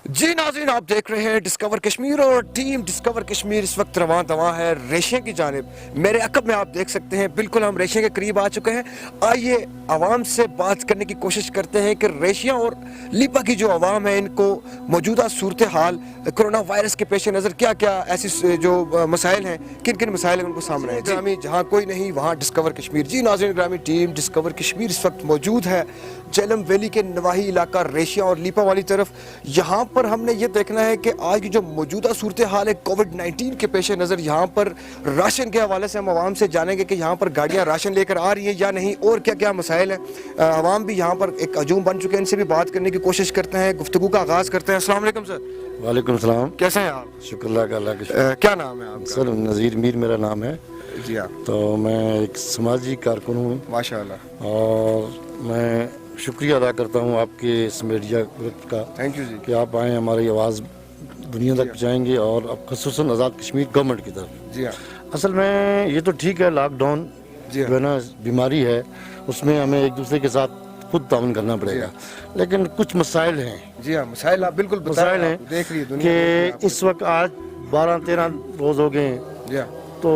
जी नाज़रीन, आप देख रहे हैं डिस्कवर कश्मीर और टीम डिस्कवर कश्मीर इस वक्त रवां दवा है रेशिया की जानिब। मेरे अकब में आप देख सकते हैं बिल्कुल हम रेशिया के करीब आ चुके हैं। आइए आवाम से बात करने की कोशिश करते हैं कि रेशिया और लीपा की जो आवाम है इनको मौजूदा सूरत हाल कोरोना वायरस के पेश नज़र क्या क्या ऐसी जो मसाइल हैं, किन किन मसाइल हैं उनको सामने हैं। ग्रामी जहाँ कोई नहीं वहाँ डिस्कवर कश्मीर। जी नाज़रीन, ग्रामी टीम डिस्कवर कश्मीर इस वक्त मौजूद है झेलम वैली के नवाही इलाका रेशिया और लीपा वाली तरफ। यहाँ पर हमने ये देखना है कि आज की जो मौजूदा सूरत हाल है कोविड-19 के पेश नज़र, यहाँ पर राशन के हवाले से हम आवाम से जानेंगे कि यहाँ पर गाड़ियाँ राशन लेकर आ रही हैं या नहीं और क्या क्या मसाइल हैं। आवाम भी यहाँ पर एक हजूम बन चुके हैं, इनसे भी बात करने की कोशिश करते हैं, गुफ्तगू का आगाज़ करते हैं। अस्सलाम वालेकुम सर। वालेकुम सलाम। कैसे हैं आप? शुक्र अल्लाह का। क्या नाम है आपका? सर नज़ीर मीर मेरा नाम है। जी हाँ। तो मैं एक समाजी कारकुन हूँ माशाअल्लाह। और मैं शुक्रिया अदा करता हूँ आपके इस मीडिया ग्रुप का। थैंक यू जी कि आप आए हमारी आवाज़ दुनिया तक पहुँचाएंगे और अब खसूसन आज़ाद कश्मीर गवर्नमेंट की तरफ। जी हाँ। असल में ये तो ठीक है, लॉकडाउन जी जो है ना बीमारी है उसमें हमें एक दूसरे के साथ खुद ताउन करना पड़ेगा, लेकिन कुछ मसाइल हैं। जी हाँ, मसाइल आप बिल्कुल मसाइल हैं देख रही है दुनिया कि इस वक्त आज 12-13 रोज़ हो गए हैं, जी हाँ। तो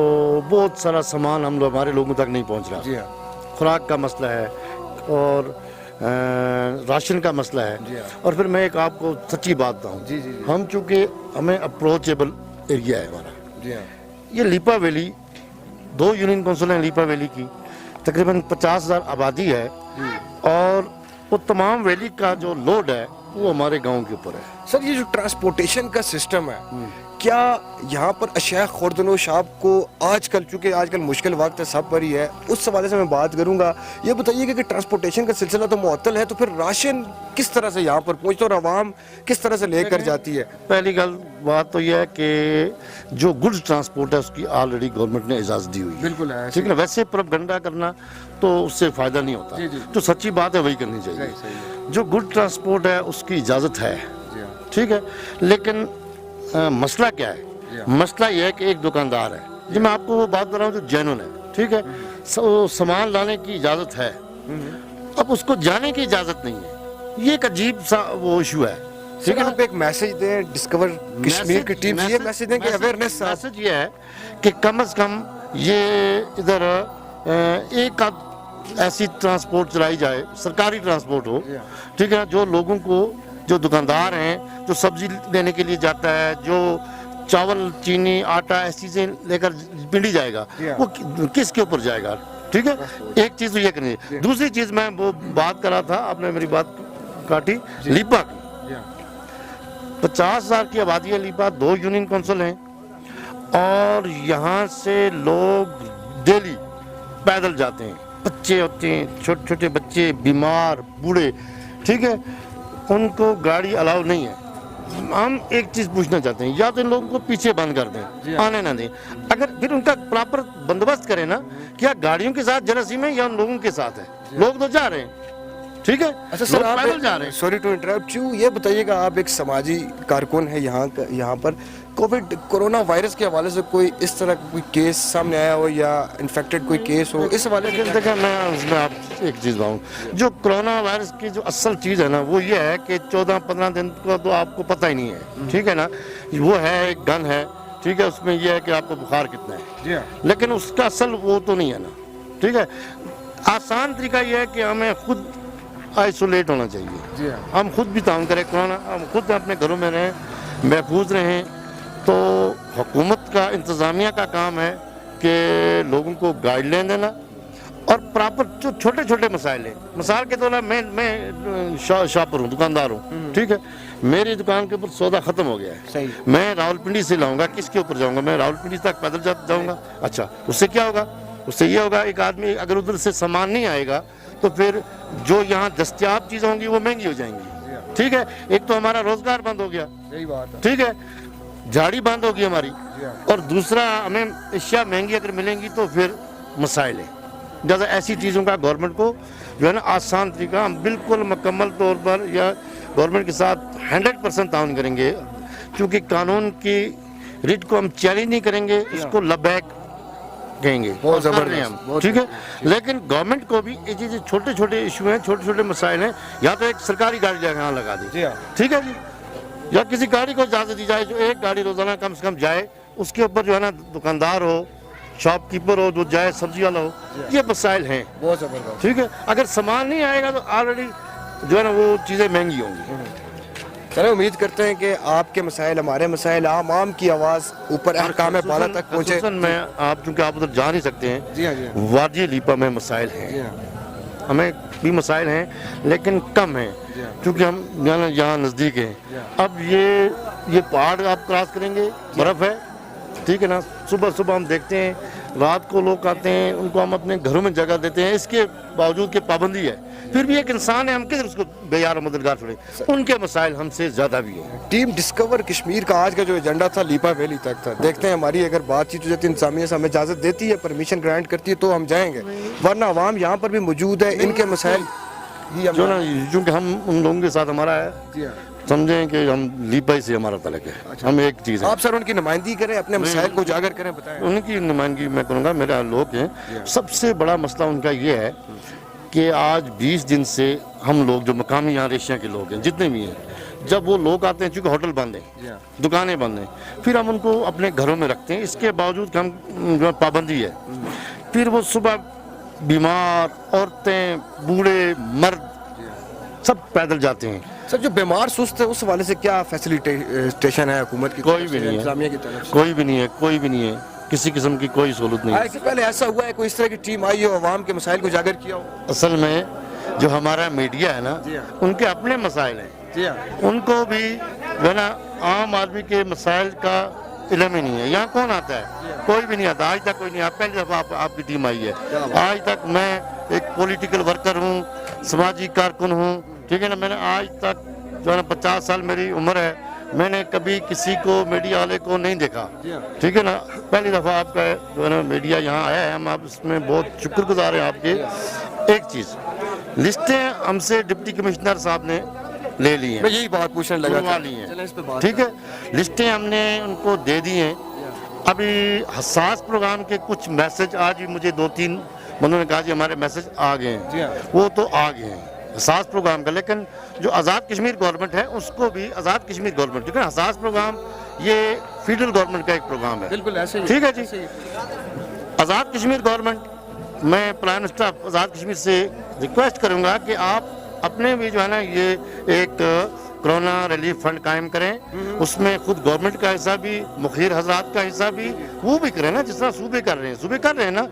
बहुत सारा सामान हम लोग हमारे लोगों तक नहीं पहुंच रहा। जी हाँ। खुराक का मसला है और राशन का मसला है। जी हाँ। और फिर मैं एक आपको सच्ची बात बताऊं, जी जी जी। हम चूँकि हमें अप्रोचेबल एरिया है हमारा, जी हाँ। ये लीपा वैली 2 यूनियन काउंसिल हैं लीपा वैली की, तकरीबन 50,000 आबादी है और वो तमाम वैली का जो लोड है वो हमारे गांव के ऊपर है। सर ये जो ट्रांसपोर्टेशन का सिस्टम है, क्या यहाँ पर अशिया खुर्दनोशाब को आजकल, चूँकि आजकल मुश्किल वक्त है सब पर ही है, उस हवाले से मैं बात करूँगा। ये बताइए कि ट्रांसपोर्टेशन का सिलसिला तो मुअत्तल है, तो फिर राशन किस तरह से यहाँ पर पहुँचता और आवाम किस तरह से लेकर जाती है? पहली बात तो यह है कि जो गुड्स ट्रांसपोर्ट है उसकी ऑलरेडी गवर्नमेंट ने इजाज़त दी हुई है। बिल्कुल है, ठीक है ना। वैसे प्रोपेगेंडा करना तो उससे फ़ायदा नहीं होता। जी, जी। जो सच्ची बात है वही करनी चाहिए। जो गुड ट्रांसपोर्ट है उसकी इजाज़त है, ठीक है। लेकिन मसला क्या है? मसला यह है कि एक दुकानदार है, जो मैं आपको वो बात कर रहा हूँ जो जेन्युइन है, ठीक है, सामान लाने की इजाज़त है, अब उसको जाने की इजाज़त नहीं है। ये एक अजीब सा वो इशू है। ठीक है, आप एक मैसेज दें डिस्कवर कश्मीर की टीम से, ये मैसेज दें कि अवेयरनेस। मैसेज ये है कि कम से कम ये इधर एक ऐसी ट्रांसपोर्ट चलाई जाए, सरकारी ट्रांसपोर्ट हो, ठीक है, जो लोगों को, जो दुकानदार हैं, जो सब्जी लेने के लिए जाता है, जो चावल चीनी आटा ऐसी चीज़ें लेकर पिंडी जाएगा, वो किसके ऊपर जाएगा? ठीक है, एक चीज़ तो ये करनी है। दूसरी चीज़ मैं वो बात कर रहा था, आपने मेरी बात काटी, लीपा की 50,000 की आबादी है लीपा, 2 यूनियन काउंसिल हैं और यहाँ से लोग डेली पैदल जाते हैं, बच्चे होते हैं, छोटे छोटे बच्चे, बीमार, बूढ़े, ठीक है, उनको गाड़ी अलाउ नहीं है। हम एक चीज़ पूछना चाहते हैं, या तो इन लोगों को पीछे बंद कर दें, आने ना दें, अगर फिर उनका प्रॉपर बंदोबस्त करें ना, क्या गाड़ियों के साथ जरासीम है या उन लोगों के साथ है? लोग तो जा रहे हैं, ठीक है। अच्छा सर, आप पैदल जा रहे हैं। सॉरी टू इंटरप्ट यू, ये बताइएगा आप एक समाजी कारकुन है यहाँ पर, कोरोना वायरस के हवाले से कोई इस तरह का कोई केस सामने आया हो या इन्फेक्टेड कोई केस हो, इस हवाले से? देखिए मैं उसमें आप एक चीज़ बताऊँ, जो कोरोना वायरस की जो असल चीज़ है ना वो ये है कि 14-15 दिन का तो आपको पता ही नहीं है, ठीक है ना। वो है एक गन है, ठीक है, उसमें यह है कि आपको बुखार कितना है, लेकिन उसका असल वो तो नहीं है ना, ठीक है। आसान तरीका यह है कि हमें खुद आइसोलेट होना चाहिए, हम खुद भी ताउन करें कोरोना, हम खुद अपने घरों में रहें, महफूज रहें। तो हुकूमत का, इंतज़ामिया का काम है कि लोगों को गाइडलाइन देना और प्रॉपर जो छोटे छोटे मसाइल हैं, मिसाल के तौर पर मैं शॉपर हूँ, दुकानदार हूँ, ठीक है, मेरी दुकान के ऊपर सौदा ख़त्म हो गया है, सही, मैं रावलपिंडी से लाऊंगा, किसके ऊपर जाऊँगा? मैं रावलपिंडी तक पैदल जाऊँगा। अच्छा, उससे क्या होगा? उससे ये होगा, एक आदमी अगर उधर से सामान नहीं आएगा तो फिर जो यहाँ दस्तियाब चीज़ें होंगी वो महंगी हो जाएंगी, ठीक है। एक तो हमारा रोजगार बंद हो गया, सही बात है, ठीक है, झाड़ी बंद होगी हमारी, और दूसरा हमें अशिया महंगी अगर मिलेंगी तो फिर मसाइल है। जैसे ऐसी चीज़ों का गवर्नमेंट को जो है ना आसान तरीका, हम बिल्कुल मुकम्मल तौर पर या गवर्नमेंट के साथ 100% ताउन करेंगे, क्योंकि कानून की रिट को हम चैलेंज नहीं करेंगे, उसको लबैक कहेंगे, बहुत जबरदस्त हम, ठीक है। लेकिन गवर्नमेंट को भी ये चीज़ें, छोटे छोटे इशू हैं, छोटे छोटे मसाइल हैं, या तो एक सरकारी गाड़ी यहाँ लगा दी, ठीक है जी, या किसी गाड़ी को इजाज़त दी जाए, जो एक गाड़ी रोज़ाना कम से कम जाए, उसके ऊपर जो है ना दुकानदार हो, शॉपकीपर हो, जो जाए सब्जी वाला हो, ये मसाइल हैं। बहुत ज़बरदस्त। ठीक है, अगर सामान नहीं आएगा तो ऑलरेडी जो है ना वो चीज़ें महंगी होंगी। चलो उम्मीद करते हैं कि आपके मसाइल, हमारे मसाइल, आम की आवाज़ ऊपर अहकाम बाला तक पहुँचे। खसूसन मैं आप, चूँकि आप उधर जा नहीं सकते हैं, जी हाँ, जी हाँ, वादी लीपा में मसाइल जी हैं, हाँ, हमें भी मसाइल हैं लेकिन कम हैं, जी हाँ। क्योंकि हम यहाँ नज़दीक हैं। अब ये पहाड़ आप क्रॉस करेंगे, बर्फ़ है, ठीक है ना, सुबह सुबह हम देखते हैं, रात को लोग आते हैं, उनको हम अपने घरों में जगह देते हैं, इसके बावजूद कि पाबंदी है, फिर भी एक इंसान है, हम किधर उसको बेयार मददगार छोड़े, उनके मसाइल हमसे ज़्यादा भी हैं। टीम डिस्कवर कश्मीर का आज का जो एजेंडा था लीपा वैली तक था। देखते हैं हमारी अगर बातचीत हो जाती है, इंतजामिया से हमें इजाज़त देती है, परमिशन ग्रांट करती है तो हम जाएंगे, वरना आवाम यहाँ पर भी मौजूद है, इनके मसाइल ही जो ना, चूँकि हम उन लोगों के साथ हमारा है, जी हाँ। समझें कि हम लीपाई से हमारा तलक है, हम एक चीज़ है। आप सर उनकी नुमाइंदगी करें, अपने मसाइल को उजागर करें, बताएं। उनकी नुमाइंदगी मैं करूँगा, मेरा लोग हैं। सबसे बड़ा मसला उनका ये है कि आज 20 दिन से हम लोग जो मकामी यहाँ एशिया के लोग हैं, जितने भी हैं, जब वो लोग आते हैं, चूँकि होटल बंद हैं, दुकानें बंद हैं, फिर हम उनको अपने घरों में रखते हैं, इसके बावजूद कि हम जो पाबंदी है, फिर वो सुबह बीमार औरतें, बूढ़े, मर्द सब पैदल जाते हैं। सर जो बीमार सुस्त है उस वाले से क्या फैसिलिटेशन है हुकूमत की? कोई भी नहीं है, इंतजामिया की तरफ से? कोई भी नहीं है, कोई भी नहीं है, किसी किस्म की कोई सहूलत नहीं है। इससे पहले ऐसा हुआ है कोई इस तरह की टीम आई हो, अवाम के मसाइल को उजागर किया हो? असल में जो हमारा मीडिया है ना, जी हाँ। उनके अपने मसाइल हैं, जी हाँ, उनको भी जो है ना आम आदमी के मसाइल का इल्म ही नहीं है। यहाँ कौन आता है? कोई भी नहीं आता, आज तक कोई नहीं आता। पहली दफ़ा आपकी टीम आई है। आज तक मैं एक पॉलिटिकल वर्कर हूँ, समाजी कारकुन हूँ, ठीक है ना, मैंने आज तक जो है ना 50 साल मेरी उम्र है, मैंने कभी किसी को मीडिया वाले को नहीं देखा, ठीक है ना। पहली दफ़ा आपका जो है ना मीडिया यहाँ आया है, हम आप इसमें बहुत शुक्रगुजार हैं आपके। एक चीज़, लिस्टें हमसे डिप्टी कमिश्नर साहब ने ले ली हैं, मैं यही बात पूछने लगा था। ली हैं, चलें इस पे बात ठीक है, लिस्टें हमने उनको दे दी हैं। अभी हसास प्रोग्राम के कुछ मैसेज आज भी मुझे 2-3 बंदों ने कहा कि हमारे मैसेज आ गए हैं, वो तो आ गए हैं हसास प्रोग्राम का, लेकिन जो आज़ाद कश्मीर गवर्नमेंट है उसको भी आज़ाद कश्मीर गवर्नमेंट, ठीक है, हसास प्रोग्राम ये फेडरल गवर्नमेंट का एक प्रोग्राम है, बिल्कुल ऐसे ही, ठीक है जी। आज़ाद कश्मीर गवर्नमेंट, मैं प्राइम मिनिस्टर आज़ाद कश्मीर से रिक्वेस्ट करूंगा कि आप अपने भी जो है ना ये एक कोरोना रिलीफ फंड कायम करें, उसमें खुद गवर्नमेंट का हिस्सा भी, मुखिर हजरात का हिस्सा भी वो भी करें ना, जिस तरह सूबे कर रहे हैं, सूबे कर रहे हैं ना,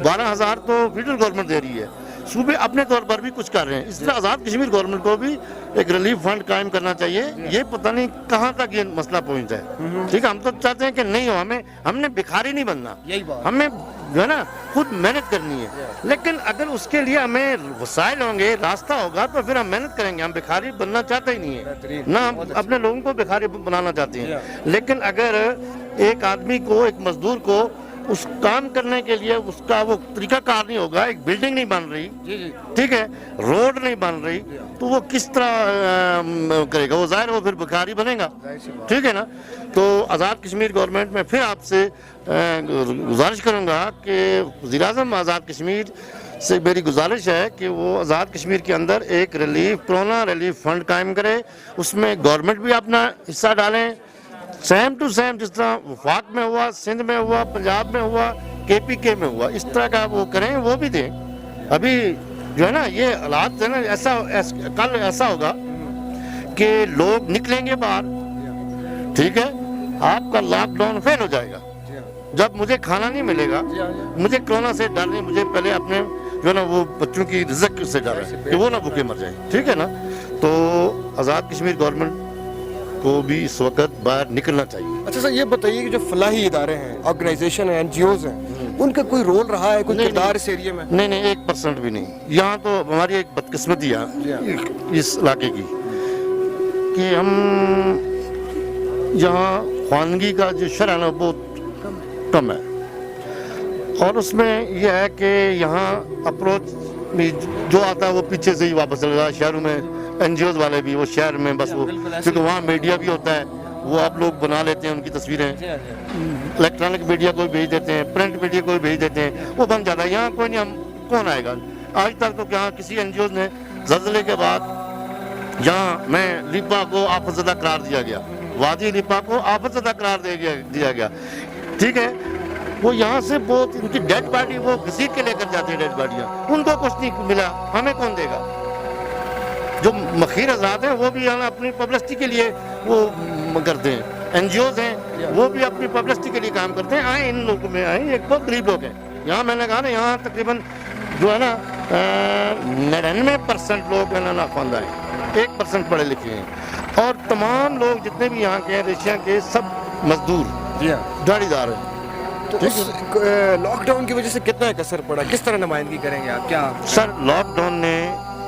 12,000 तो फेडरल गवर्नमेंट दे रही है, सूबे अपने तौर पर भी कुछ कर रहे हैं। इस तरह आज़ाद कश्मीर गवर्नमेंट को भी एक रिलीफ फंड कायम करना चाहिए। ये पता नहीं कहाँ तक ये मसला पहुँचता है, ठीक है। हम तो चाहते हैं कि नहीं हो, हमने भिखारी नहीं बनना, यही बात, हमें जो है ना खुद मेहनत करनी है, लेकिन अगर उसके लिए हमें वसाइल होंगे, रास्ता होगा, तो फिर हम मेहनत करेंगे। हम भिखारी बनना चाहते ही नहीं है ना, हम अपने लोगों को भिखारी बनाना चाहते हैं। लेकिन अगर एक आदमी को, एक मजदूर को उस काम करने के लिए उसका वो तरीका कार नहीं होगा, एक बिल्डिंग नहीं बन रही, ठीक है, रोड नहीं बन रही, तो वो किस तरह करेगा? वो जाहिर वो फिर भिखारी बनेगा, ठीक है ना। तो आज़ाद कश्मीर गवर्नमेंट में फिर आपसे गुजारिश करूंगा कि वज़ीर-ए-आज़म आज़ाद कश्मीर से मेरी गुजारिश है कि वो आज़ाद कश्मीर के अंदर एक कोरोना रिलीफ फंड कायम करे, उसमें गवर्नमेंट भी अपना हिस्सा डालें, सेम टू सेम, जिस तरह वफाक में हुआ, सिंध में हुआ, पंजाब में हुआ, KPK में हुआ, इस तरह का वो करें, वो भी दें। अभी जो है ना ये हालात है ना, कल ऐसा होगा कि लोग निकलेंगे बाहर, ठीक है, आपका लॉकडाउन फेल हो जाएगा। जब मुझे खाना नहीं मिलेगा, मुझे कोरोना से डर नहीं, मुझे पहले अपने जो है ना वो बच्चों की रिज़्क़ से डर है कि वो ना भूखे मर जाए, ठीक है ना। तो आज़ाद कश्मीर गवर्नमेंट को भी इस वक्त बाहर निकलना चाहिए। अच्छा सर ये बताइए कि जो फलाही इदारे हैं, ऑर्गेनाइजेशन है, NGOs हैं, उनका कोई रोल रहा है, कोई किरदार इस एरिया में? नहीं, 1% भी नहीं। यहाँ तो हमारी एक बदकिस्मती है इस इलाके की कि हम यहाँ ख्वानगी का जो शरह है ना बहुत कम है, और उसमें यह है कि यहाँ अप्रोच जो आता है वो पीछे से ही वापस चला जाता है। शहरों में NGOs वाले भी वो शहर में बस वो, क्योंकि वहाँ मीडिया भी होता है, वो आप लोग बना लेते हैं उनकी तस्वीरें, इलेक्ट्रॉनिक मीडिया को भी भेज देते हैं, प्रिंट मीडिया को भी भेज देते हैं, वो बन जाता है। यहाँ कोई नहीं, हम कौन आएगा? आज तक तो क्या किसी NGOs ने ज़लज़ले के बाद यहाँ में लिपा को आफतज़दा करार दिया गया, वादी लिपा को आफतज़दा करार दिया गया, ठीक है। वो यहाँ से बहुत इनकी डेड बॉडी वो घसीट के लेकर जाते हैं, डेड बॉडियाँ, उनको कुछ नहीं मिला, हमें कौन देगा? जो मखीर आज़ाद हैं वो भी यहाँ अपनी पब्लिसिटी के लिए वो करते हैं, NGOs हैं वो भी अपनी पब्लिसिटी के लिए काम करते हैं। आए इन लोगों में आए, एक बहुत गरीब लोग हैं यहाँ। मैंने कहा ना यहाँ तकरीबन जो है ना 99% लोग है ना ख्वानदा हैं, 1% पढ़े लिखे हैं, और तमाम लोग जितने भी यहाँ के हैं एशिया के सब मजदूर दिहाड़ीदार हैं। तो इस लॉकडाउन की वजह से कितना एक असर पड़ा, किस तरह नुमाइंदगी करेंगे आप? क्या सर लॉकडाउन ने,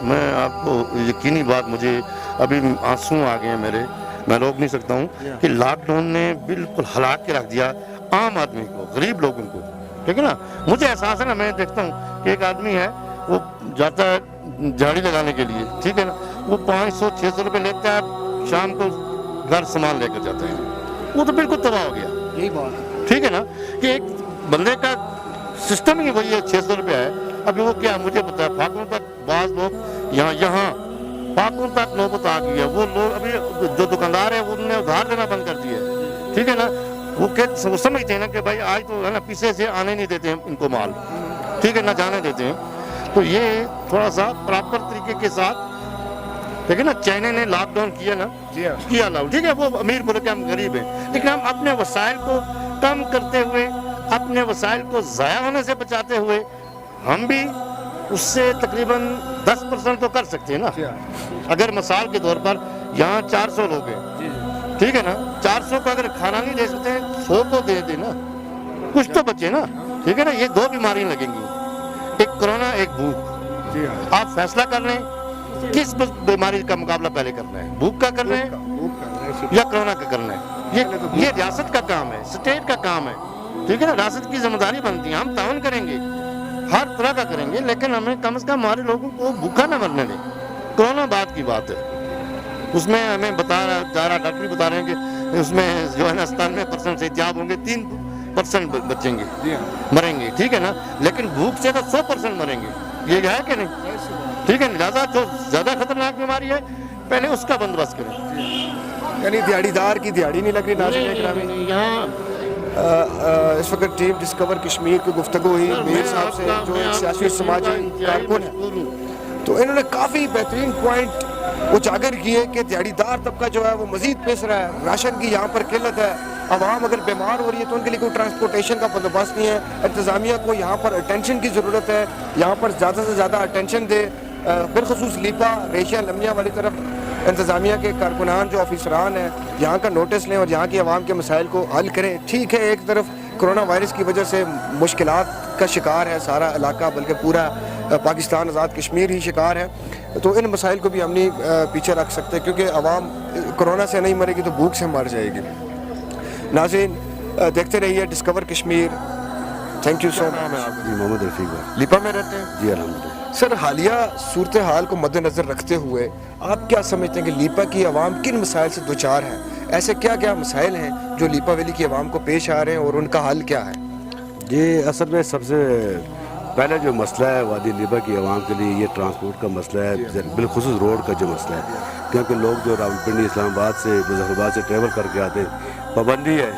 मैं आपको यकीनी बात, मुझे अभी आंसू आ गए हैं मेरे, मैं रोक नहीं सकता हूँ कि लॉकडाउन ने बिल्कुल हलाक के रख दिया आम आदमी को, गरीब लोगों को, ठीक है ना। मुझे एहसास है ना, मैं देखता हूँ कि एक आदमी है वो जाता है झाड़ी लगाने के लिए, ठीक है ना, वो 500-600 रुपये लेता है, शाम को घर सामान लेकर जाता है, वो तो बिल्कुल तबाह हो गया। यही बात, ठीक है ना, कि एक बंदे का सिस्टम ही वही है, 600 रुपया है। अभी वो क्या मुझे पता है, फाकों तक बाज लोग यहाँ फाकों तक नौबत आ गई है। वो लोग अभी जो दुकानदार है उन्होंने उधार देना बंद कर दिया है, ठीक है ना। वो समझते हैं ना कि भाई आज तो है ना पीछे से आने नहीं देते हैं इनको माल, ठीक है ना, जाने देते हैं। तो ये थोड़ा सा प्रॉपर तरीके के साथ, ठीक है ना, चाइना ने लॉकडाउन किया ना, किया ना, ठीक है, वो अमीर मुल्क है, हम गरीब हैं, लेकिन हम अपने वसाइल को कम करते हुए, अपने वसाइल को ज़ाया होने से बचाते हुए, हम भी उससे तकरीबन 10% तो कर सकते हैं ना। अगर मिसाल के तौर पर यहाँ 400 लोग हैं, ठीक है ना, 400 को अगर खाना नहीं दे सकते, 100 तो दे देना, कुछ तो बचे ना, ठीक है ना। ये 2 बीमारियाँ लगेंगी, एक कोरोना, एक भूख। आप फैसला कर लें किस बीमारी का मुकाबला पहले करना है, भूख का करना है या कोरोना का करना है। ये रियासत का काम है, स्टेट का काम है, ठीक है ना, रियासत की जिम्मेदारी बनती है। हम ताउन करेंगे, हर तरह का करेंगे, लेकिन हमें कम से कम हमारे लोगों को भूखा ना मरने दें। कोरोना बाद की बात है, उसमें हमें बता रहा डॉक्टर भी बता रहे हैं कि उसमें जो है ना 97% से एहतियात होंगे, 3% बचेंगे, मरेंगे, ठीक है ना। लेकिन भूख से तो 100% मरेंगे, ये है कि नहीं, ठीक है। लिहाजा जो ज़्यादा खतरनाक बीमारी है पहले उसका बंदोबस्त करें। यानी दिहाड़ीदार की दिहाड़ी नहीं लग रही। नाज़रीन यहाँ इस वक्त टीम डिस्कवर कश्मीर की गुफ्तगू हुई मीर साहब से, जो एक सियासी समाजी कारकुन है, तो इन्होंने काफ़ी बेहतरीन पॉइंट उजागर किए कि दिहाड़ीदार तबका जो है वो मजीद पिस रहा है, राशन की यहाँ पर किल्लत है, आवाम अगर बीमार हो रही है तो उनके लिए कोई ट्रांसपोर्टेशन का बंदोबस्त नहीं है। इंतज़ामिया को यहाँ पर अटेंशन की ज़रूरत है, यहाँ पर ज़्यादा से ज़्यादा अटेंशन दे, बिलखसूस लीपा रेशिया लमिया वाली तरफ इंतज़ामिया के कारकुनान जो ऑफिसरान हैं यहाँ का नोटिस लें और यहाँ की आवाम के मसाइल को हल करें। ठीक है, एक तरफ कोरोना वायरस की वजह से मुश्किलात का शिकार है सारा इलाका, बल्कि पूरा पाकिस्तान आज़ाद कश्मीर ही शिकार है, तो इन मसाइल को भी हम नहीं पीछे रख सकते, क्योंकि आवाम कोरोना से नहीं मरेगी तो भूख से मर जाएगी। नाज़रीन देखते रहिए discover Kashmir. Thank you so much. Mohammad Rafiq Leepa में रहते हैं जी, अलहमदिल्ला। सर, हालिया सूरत हाल को मद्देनज़र रखते हुए आप क्या समझते हैं कि लीपा की आवाम किन मसाइल से दो चार हैं? ऐसे क्या क्या मसाइल हैं जो लीपा वैली की आवाम को पेश आ रहे हैं और उनका हल क्या है? ये असल में सबसे पहला जो मसला है वादी लीपा की आवाम के लिए ये ट्रांसपोर्ट का मसला है, बिलखुसूस रोड का जो मसला है, क्योंकि लोग जो रावलपिंडी इस्लामाबाद से मुजफ्फराबाद से ट्रैवल करके आते हैं, पाबंदी है,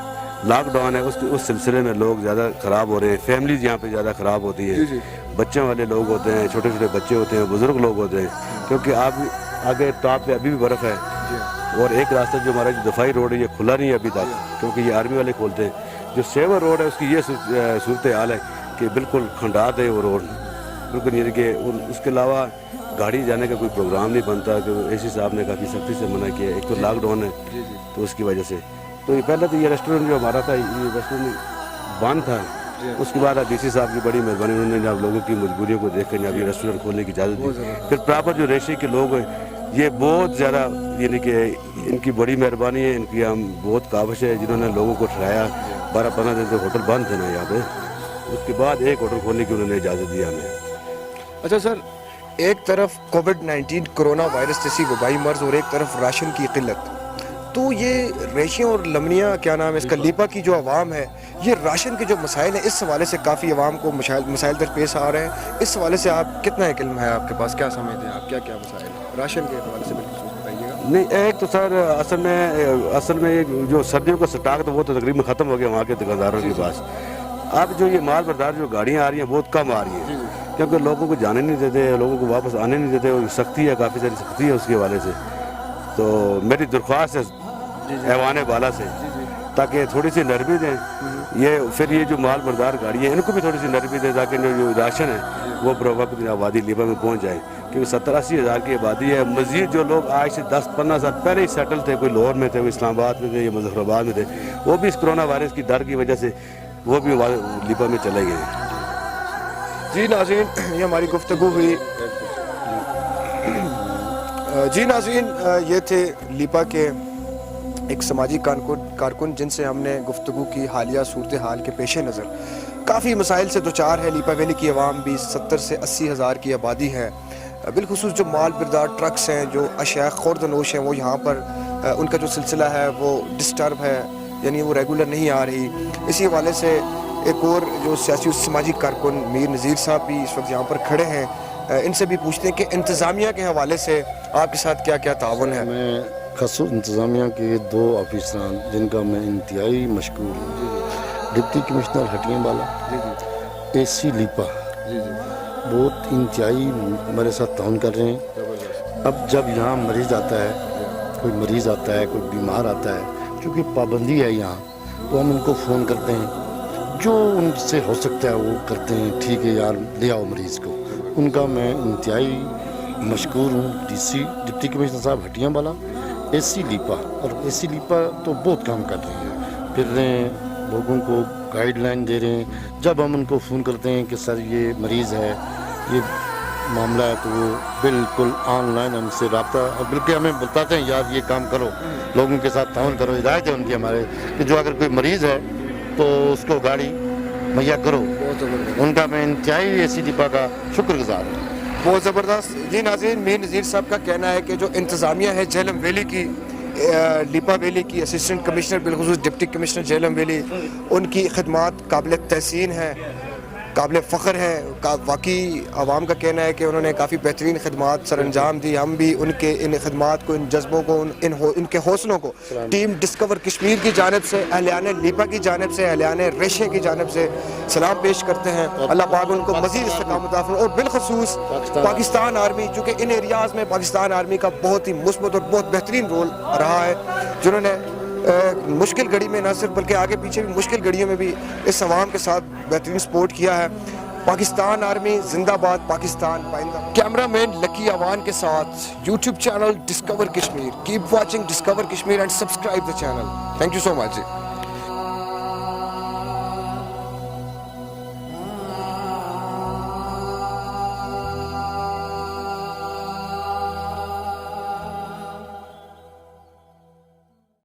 लॉकडाउन है, उस सिलसिले में लोग ज़्यादा ख़राब हो रहे हैं, फैमिलीज यहाँ पे ज़्यादा ख़राब होती है, बच्चों वाले लोग होते हैं, छोटे छोटे बच्चे होते हैं, बुज़ुर्ग लोग होते हैं, क्योंकि आप आगे टॉप पे अभी भी बर्फ़ है, और एक रास्ता जो हमारा जो दफाई रोड है ये खुला नहीं है अभी तक, क्योंकि ये आर्मी वाले खोलते हैं। जो सेवर रोड है उसकी ये सूरत हाल है कि बिल्कुल खंडात है वो रोड, बिल्कुल यानी कि उसके अलावा गाड़ी जाने का कोई प्रोग्राम नहीं बनता, कि एसी साहब ने काफ़ी सख्ती से मना किया। एक तो लॉकडाउन है तो उसकी वजह से, तो ये पहले तो ये रेस्टोरेंट जो हमारा था ये रेस्टोरेंट बंद था, उसके बाद डीसी साहब की बड़ी मेहरबानी, उन्होंने जब लोगों की मजबूरियों को देख कर जब ये रेस्टोरेंट खोलने की इजाज़त दी। फिर प्रॉपर जो रेशे के लोग हैं ये बहुत ज़्यादा, यानी कि इनकी बड़ी मेहरबानी है, इनकी हम बहुत काबिश है, जिन्होंने लोगों को ठहराया। 12-15 दिन तो होटल बंद थे ना यहाँ पे, उसके बाद एक होटल खोलने की उन्होंने इजाज़त दी हमें। अच्छा सर, एक तरफ कोविड-19 कोरोना वायरस जैसी वबाई मर्ज और एक तरफ राशन की किल्लत, तो ये रेशिया और लमनिया क्या नाम है इसका, लीपा की जो आवाम है, ये राशन के जो मसाइल हैं इस हवाले से काफ़ी आवाम को मसाइल दरपेश आ रहे हैं। इस हवाले से आप कितना एक इल्म है आपके पास, क्या समझते हैं आप, क्या क्या मसाइल राशन के हवाले से? बिल्कुल बताइए। نہیں ایک تو سر اصل میں جو سردیوں کا سٹاک تھا وہ تو تقریباً ختم ہو گیا وہاں کے دکانداروں کے پاس. اب جو یہ مال بردار جو گاڑیاں آ رہی ہیں بہت کم آ رہی ہیں کیونکہ لوگوں کو جانے نہیں دیتے, لوگوں کو واپس آنے نہیں دیتے, اور سختی ہے, کافی ساری سختی ہے اس کے حوالے سے. تو میری درخواست ہے ایوان بالا سے تاکہ تھوڑی سی نرمی دیں, یہ جو مال بردار گاڑیاں ہیں ان کو بھی تھوڑی سی نرمی دیں تاکہ جو راشن ہے وہ بر وقت وادی لیبا میں پہنچ جائے, کیونکہ 70-80 ہزار کی آبادی ہے. مزید جو لوگ آج سے 10-15 سال پہلے ہی سیٹل تھے, کوئی لاہور میں تھے, کوئی اسلام آباد میں تھے یا مظفر آباد میں تھے, وہ بھی اس کرونا وائرس کی ڈر کی وجہ سے وہ بھی لیبا میں چلے گئے. جی ناظرین, یہ ہماری گفتگو ہوئی. جی ناظرین, یہ تھے لیبا کے ایک سماجی کارکن جن سے ہم نے گفتگو کی حالیہ صورتحال کے پیش نظر. کافی مسائل سے دوچار ہے لیبا ویلی کی عوام بھی. 70 سے 80 ہزار کی آبادی ہے. بالخصوص جو مال بردار ٹرکس ہیں, جو اشیاء خوردنوش ہیں, وہ یہاں پر ان کا جو سلسلہ ہے وہ ڈسٹرب ہے, یعنی وہ ریگولر نہیں آ رہی. اسی حوالے سے ایک اور جو سیاسی و سماجی کارکن میر نذیر صاحب بھی اس وقت یہاں پر کھڑے ہیں. ان سے بھی پوچھتے ہیں کہ انتظامیہ کے حوالے سے آپ کے ساتھ کیا کیا تعاون ہے. میں خصوص انتظامیہ کے 2 آفیسران جن کا میں انتہائی مشکور ہوں, ڈپٹی کمشنر ہٹیاں بالا, اے سی لیپا, بہت انتہائی میرے ساتھ تعاون کر رہے ہیں. اب جب یہاں مریض آتا ہے, کوئی مریض آتا ہے, کوئی بیمار آتا ہے, چونکہ پابندی ہے یہاں, تو ہم ان کو فون کرتے ہیں, جو ان سے ہو سکتا ہے وہ کرتے ہیں. ٹھیک ہے یار, لے آؤ مریض کو. ان کا میں انتہائی مشکور ہوں. ڈپٹی کمشنر صاحب ہٹیاں بالا, اے سی لیپا, اور اے سی لیپا تو بہت کام کر رہے ہیں, پھر رہے ہیں, لوگوں کو گائیڈ لائن دے رہے ہیں. جب ہم ان کو فون کرتے ہیں کہ سر یہ مریض ہے, یہ معاملہ ہے, تو وہ بالکل آن لائن ہم سے رابطہ, اور بلکہ ہمیں بتاتے ہیں یار یہ کام کرو, لوگوں کے ساتھ تعاون کرو. ہدایت ہے ان کی ہمارے کہ جو اگر کوئی مریض ہے تو اس کو گاڑی مہیا کرو. ان کا میں انتہائی اے سی لیپا کا شکر گزار ہوں. بہت زبردست. جی ناظرین, میر نذیر صاحب کا کہنا ہے کہ جو انتظامیہ ہے جہلم ویلی کی, لیپا ویلی کی اسسٹنٹ کمشنر بالخصوص ڈپٹی کمشنر جہلم ویلی, ان کی خدمات قابل تحسین ہیں, قابل فخر ہے. واقعی عوام کا کہنا ہے کہ انہوں نے کافی بہترین خدمات سر انجام دی. ہم بھی ان کے ان خدمات کو, ان جذبوں کو, ان کے حوصلوں کو ٹیم ڈسکور کشمیر کی جانب سے, اہلیان لیپا کی جانب سے, اہلیان ریشے کی جانب سے سلام پیش کرتے ہیں. اللہ پاک ان کو مزید استقامت عطا فرمائے. اور بالخصوص پاکستان آرمی, چونکہ ان ایریاز میں پاکستان آرمی کا بہت ہی مثبت اور بہت بہترین رول رہا ہے, جنہوں نے مشکل گھڑی میں نہ صرف بلکہ آگے پیچھے بھی مشکل گھڑیوں میں بھی اس عوام کے ساتھ بہترین سپورٹ کیا ہے. پاکستان آرمی زندہ باد, پاکستان پائندہ. کیمرہ مین لکی اوان کے ساتھ YouTube channel discover Kashmir. Keep watching discover Kashmir and subscribe the channel. Thank you so much.